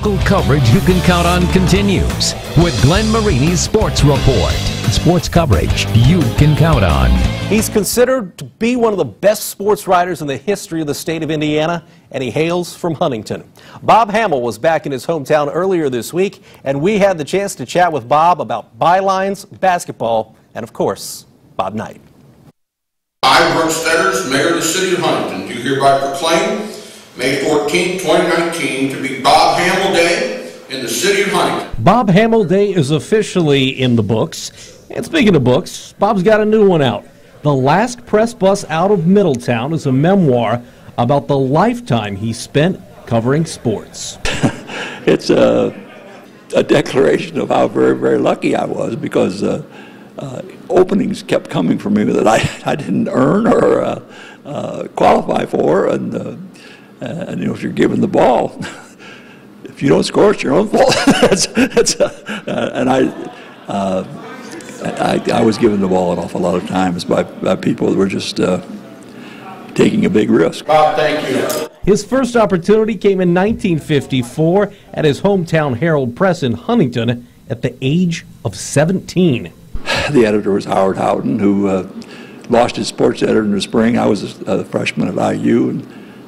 Local coverage you can count on continues with Glenn Marini's Sports Report. Sports coverage you can count on. He's considered to be one of the best sports writers in the history of the state of Indiana, and he hails from Huntington. Bob Hammel was back in his hometown earlier this week, and we had the chance to chat with Bob about bylines, basketball, and of course, Bob Knight. I, Brooke Stetters, Mayor of the City of Huntington, do hereby proclaim May 14, 2019 to be Bob Hammel Day in the City of Huntington. Bob Hammel Day is officially in the books. And speaking of books, Bob's got a new one out. The Last Press Bus Out of Middletown is a memoir about the lifetime he spent covering sports. It's a declaration of how very, very lucky I was, because openings kept coming for me that I didn't earn or qualify for, and you know, if you're given the ball, if you don't score, it's your own fault. And I was given the ball an awful lot of times by people that were just taking a big risk. Bob, thank you. His first opportunity came in 1954 at his hometown Herald Press in Huntington at the age of 17. The editor was Howard Houghton, who lost his sports editor in the spring. I was a freshman at IU,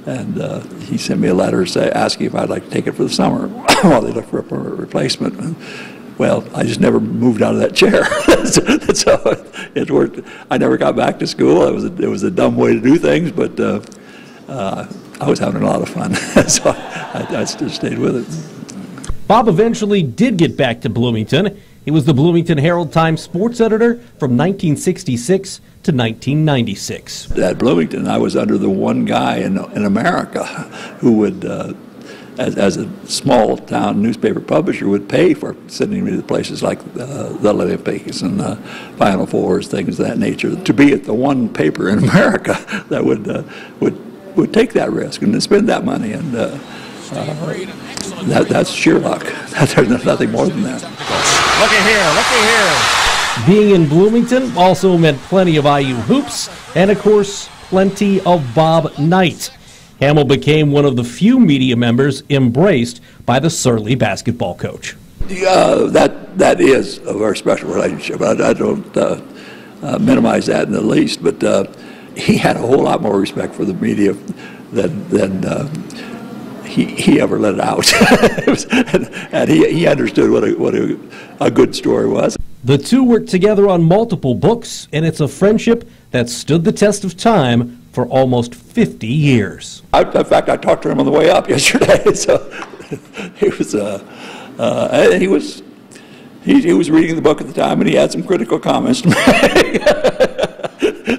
and he sent me a letter asking if I'd like to take it for the summer while they looked for a permanent replacement. Well, I just never moved out of that chair. So it worked. I never got back to school. It was a dumb way to do things, but I was having a lot of fun, so I just stayed with it. Bob eventually did get back to Bloomington. He was the Bloomington Herald-Times sports editor from 1966 to 1996. At Bloomington, I was under the one guy in America who would, as a small town newspaper publisher, would pay for sending me to places like the Olympics and the Final Fours, things of that nature, to be at the one paper in America that would take that risk and spend that money. And that's sheer luck. There's nothing more than that. Look at here. Being in Bloomington also meant plenty of IU hoops and, of course, plenty of Bob Knight. Hammel became one of the few media members embraced by the surly basketball coach. That is a very special relationship. I don't minimize that in the least, but he had a whole lot more respect for the media than he ever let it out. And he understood what a good story was. The two worked together on multiple books, and it's a friendship that stood the test of time for almost 50 years. In fact, I talked to him on the way up yesterday. So he was reading the book at the time, and he had some critical comments to make.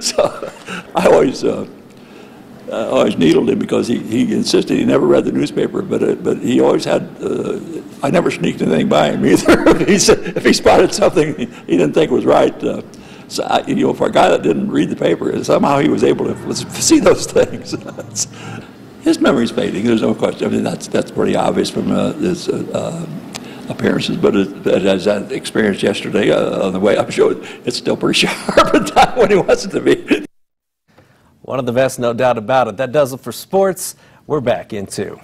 So I always needled him, because he insisted he never read the newspaper, but he always had. I never sneaked anything by him either. If he spotted something he didn't think was right. So you know, for a guy that didn't read the paper, somehow he was able to see those things. His memory's fading. There's no question. I mean, that's pretty obvious from his appearances. But as I experienced yesterday on the way up, showed it's still pretty sharp at time when he wants it to be. One of the best, no doubt about it. That does it for sports. We're back in 2.